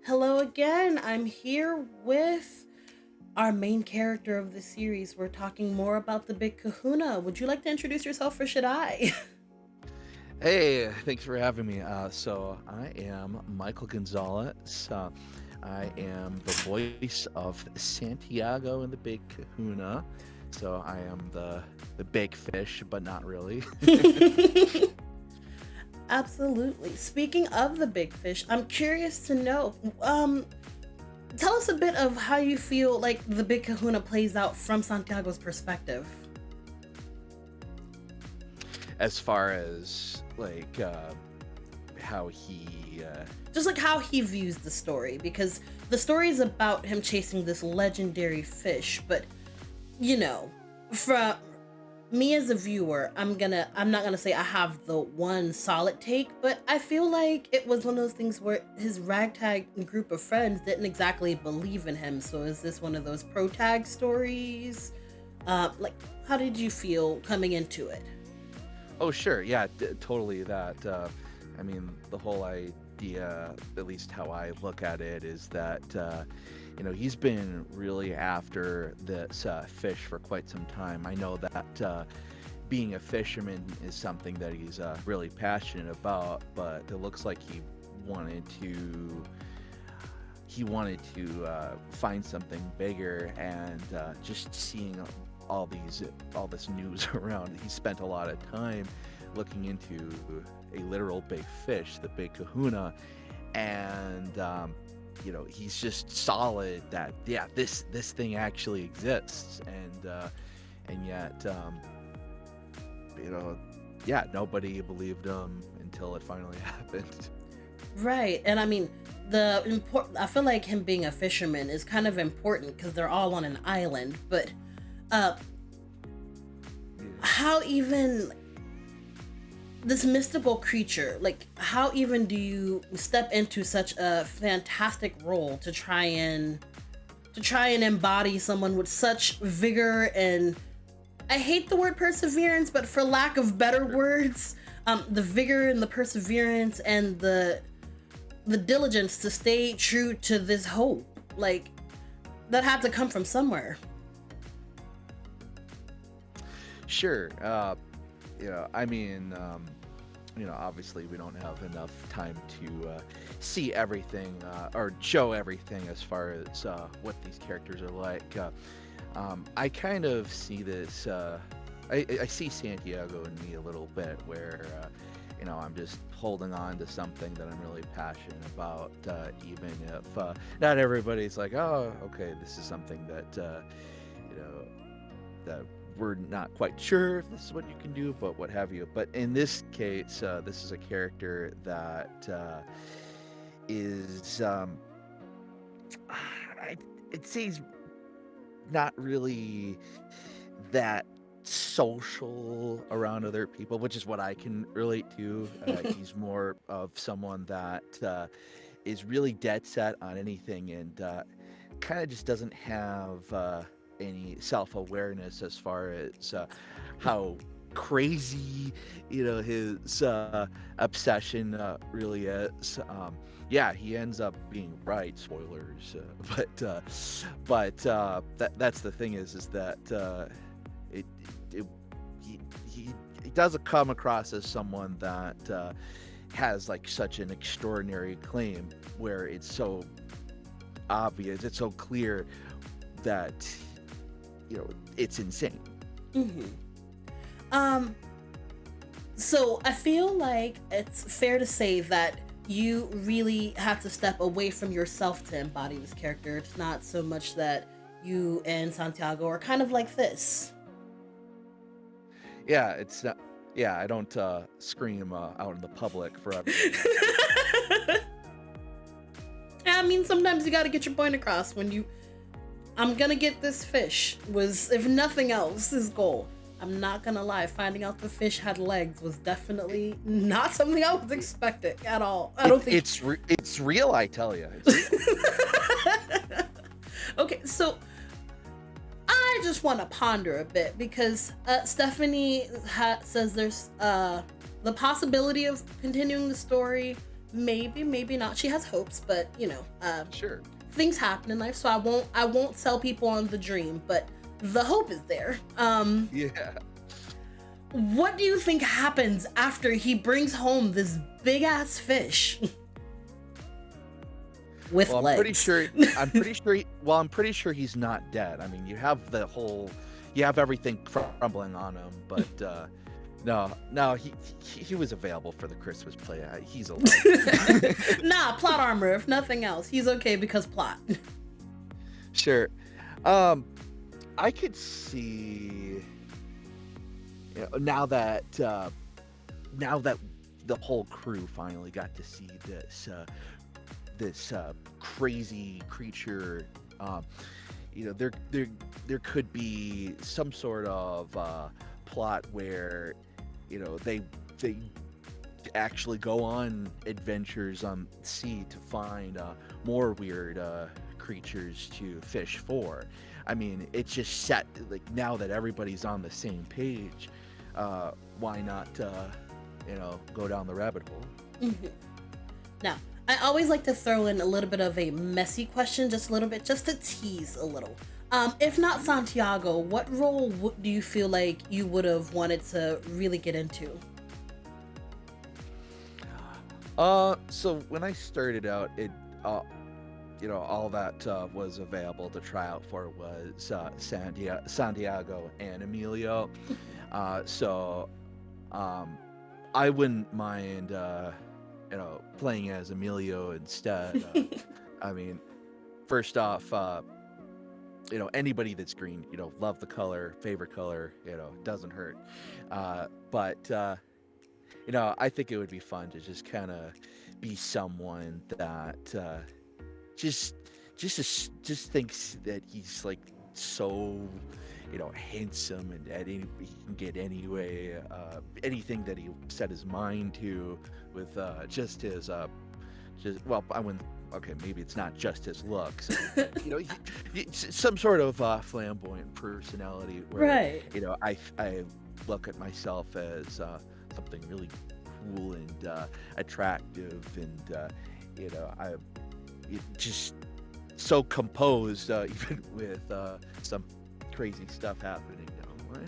Hello again. I'm here with our main character of the series. We're talking more about the Big Kahuna. Would you like to introduce yourself or should I? Hey, thanks for having me. So I am Michael Gonzalez. I am the voice of Santiago in the Big Kahuna. So I am the big fish, but not really. Absolutely. Speaking of the big fish, I'm curious to know, tell us a bit of how you feel like the Big Kahuna plays out from Santiago's perspective. As far as how he, Just like how he views the story, because the story is about him chasing this legendary fish, but you know, from me as a viewer, I'm not gonna say I have the one solid take, but I feel like it was one of those things where his ragtag group of friends didn't exactly believe in him. So is this one of those pro tag stories? Like, how did you feel coming into it? oh sure, yeah, totally that. I mean, the whole idea, at least how I look at it, is that he's been really after this fish for quite some time. I know that being a fisherman is something that he's really passionate about, but it looks like wanted to he wanted to find something bigger, and just seeing all this news around, he spent a lot of time looking into a literal big fish, the big kahuna, and he's just solid that, yeah, this thing actually exists, and yet you know yeah, nobody believed him until it finally happened. Right, and I mean, the important. I feel like him being a fisherman is kind of important because they're all on an island, but uh, how even this mystical creature, like how even do you step into such a fantastic role to try and embody someone with such vigor and, I hate the word perseverance, but for lack of better Sure. words, the vigor and the perseverance and the diligence to stay true to this hope, like that had to come from somewhere. Sure. I mean, obviously we don't have enough time to see everything, or show everything as far as what these characters are like. I kind of see this. I see Santiago in me a little bit, where I'm just holding on to something that I'm really passionate about, even if not everybody's like, oh, okay, this is something that you know that we're not quite sure if this is what you can do, but what have you. But in this case, this is a character that is, I, it seems not really that social around other people, which is what I can relate to. He's more of someone that is really dead set on anything, and kind of just doesn't have any self awareness as far as how crazy his obsession really is. Yeah, he ends up being right. Spoilers, that's the thing, is that it, it he doesn't come across as someone that has like such an extraordinary claim, where it's so obvious, it's so clear that it's insane. hmm Um, so I feel like it's fair to say that you really had to step away from yourself to embody this character. It's not so much that you and Santiago are kind of like this. Yeah, it's not. Yeah, I don't scream out in the public for everybody else to hear. I mean, sometimes you got to get your point across when you. I'm gonna get this fish was, if nothing else, his goal. I'm not gonna lie, finding out the fish had legs was definitely not something I was expecting at all. I don't think. It's real, I tell you. It's real. Okay, so I just want to ponder a bit because Stephanie says there's the possibility of continuing the story. maybe, maybe not. She has hopes, but Sure. things happen in life, so I won't sell people on the dream, but the hope is there. Yeah. What do you think happens after he brings home this big ass fish with Well, I'm pretty legs? sure. I'm pretty sure. I'm pretty sure he's not dead. I mean, you have everything crumbling on him, but no, no, he was available for the Christmas play. He's alive. Nah, plot armor, if nothing else. He's okay because plot. Sure. Um, I could see, now that the whole crew finally got to see this crazy creature. Um, there could be some sort of plot where they actually go on adventures on sea to find more weird creatures to fish for. I mean, it's just set like now that everybody's on the same page. Why not, go down the rabbit hole? Mhm. Now, I always like to throw in a little bit of a messy question, just a little bit, just to tease a little. If not Santiago, what role do you feel like you would have wanted to really get into? So when I started out, all that was available to try out for was Santiago and Emilio. So I wouldn't mind, playing as Emilio instead. I mean, first off, anybody that's green, love the color, favorite color, doesn't hurt. But I think it would be fun to just kind of be someone that just just thinks that he's like so handsome and that he can get anything that he set his mind to with just his just well I wouldn't okay maybe it's not just his looks. Some sort of flamboyant personality where Right. I look at myself as something really cool and attractive and I just so composed, even with some crazy stuff happening now, right?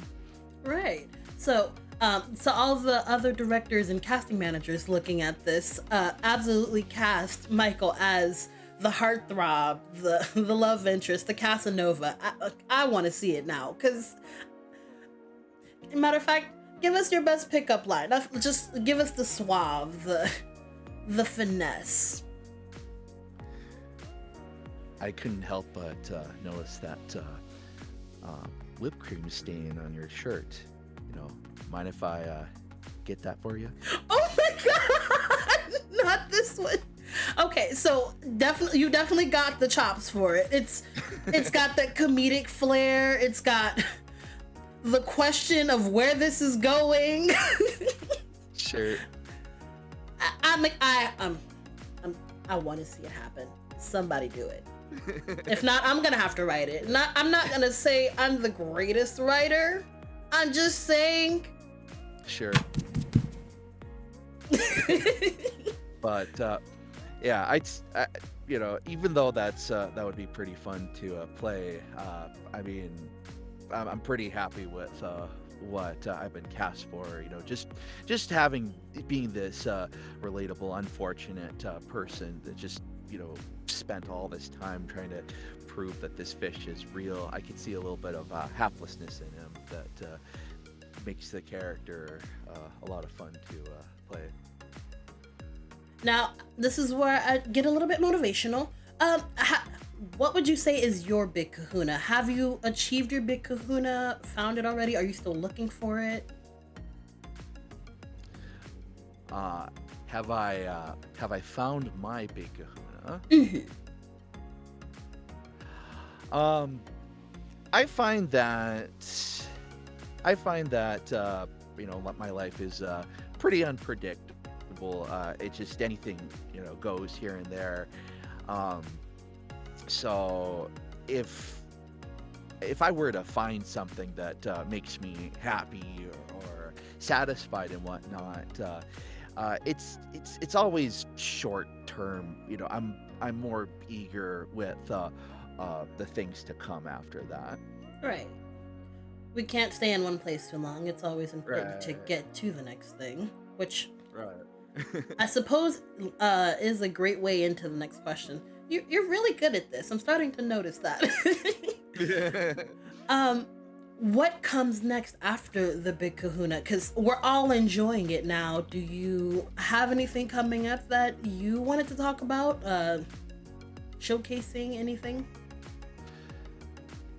Right. So all the other directors and casting managers looking at this absolutely cast Michael as the heartthrob, the love interest, the Casanova. I want to see it now, because matter of fact, give us your best pickup line. Just give us the suave, the finesse. I couldn't help but notice that whipped cream stain on your shirt. Mind if I get that for you? Oh my god! Not this one. Okay, so you definitely got the chops for it. It's got that comedic flair. It's got the question of where this is going. Sure. I want to see it happen. Somebody do it. If not, I'm gonna have to write it. I'm not gonna say I'm the greatest writer. I'm just saying. Sure. But yeah, even though that would be pretty fun to play. I mean, I'm pretty happy with what I've been cast for. Just being this relatable, unfortunate person that just spent all this time trying to prove that this fish is real. I could see a little bit of haplessness in him that makes the character a lot of fun to play. Now, this is where I get a little bit motivational. What would you say is your big kahuna? Have you achieved your big kahuna? Found it already? Are you still looking for it? Have I found my big kahuna? Mhm. I find that my life is pretty unpredictable. It's just anything goes here and there. Um, so if I were to find something that makes me happy or satisfied and whatnot, it's always short term. I'm more eager with the things to come after that. Right. We can't stay in one place too long. It's always important to Right. get to the next thing, which Right. I suppose is a great way into the next question. You're really good at this. I'm starting to notice that. um, what comes next after the Big Kahuna? Because we're all enjoying it now. Do you have anything coming up that you wanted to talk about? Showcasing anything?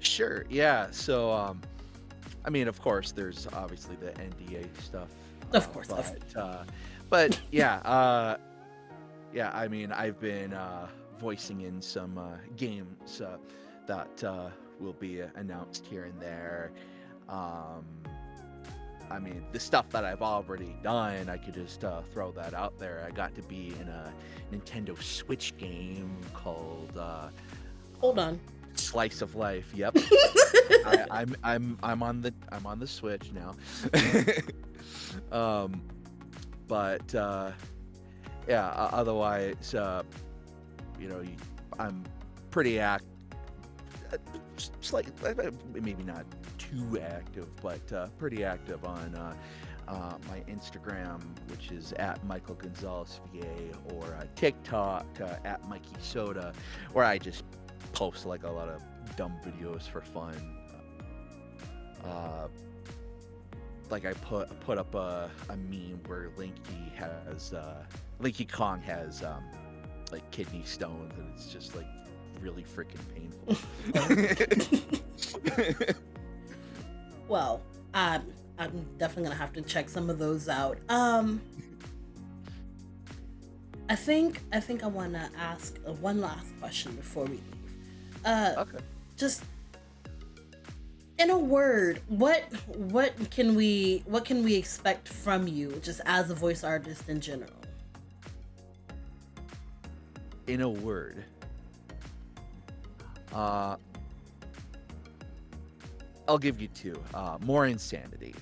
Sure. Yeah. So, I mean, of course, there's obviously the NDA stuff, Of course, but yeah, yeah. I mean, I've been voicing in some games that will be announced here and there. Um, I mean, the stuff that I've already done, I could just throw that out there. I got to be in a Nintendo Switch game called hold on. Slice of Life. Yep. I'm on the Switch now. um, but yeah. Otherwise, I'm pretty like maybe not too active, but pretty active on my Instagram, which is at Michael Gonzalez VA, or TikTok at Mikey Soda, where I just post like a lot of dumb videos for fun. Uh, like I put up a meme where Linky Kong has like kidney stones, and it's just like really freaking painful. Well, I'm definitely gonna have to check some of those out. I think I want to ask one last question before we leave. Okay. Just in a word, what can we expect from you, just as a voice artist in general? In a word, uh, I'll give you two. More insanity.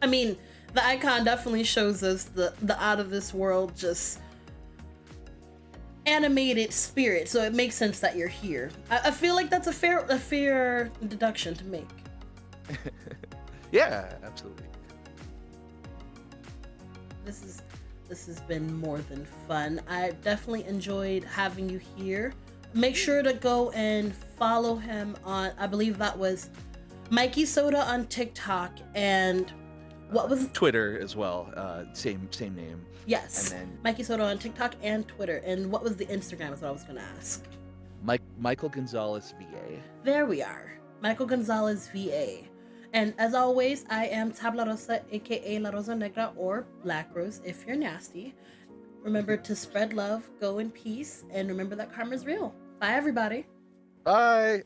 I mean, the icon definitely shows us the out of this world, just animated spirit, so it makes sense that you're here. I feel like that's a fair deduction to make. Yeah, absolutely. This has been more than fun. I definitely enjoyed having you here. Make sure to go and follow him on, I believe that was Mikey Soda on TikTok, and what was Twitter as well? Same name. Yes, And then Mikey Soda on TikTok and Twitter. And what was the Instagram? Is what I was gonna ask. Michael Gonzalez VA. There we are, Michael Gonzalez VA. And as always, I am Tabla Rosa, aka La Rosa Negra, or Black Rose if you're nasty. Remember to spread love, go in peace, and remember that karma's real. Bye, everybody. Bye.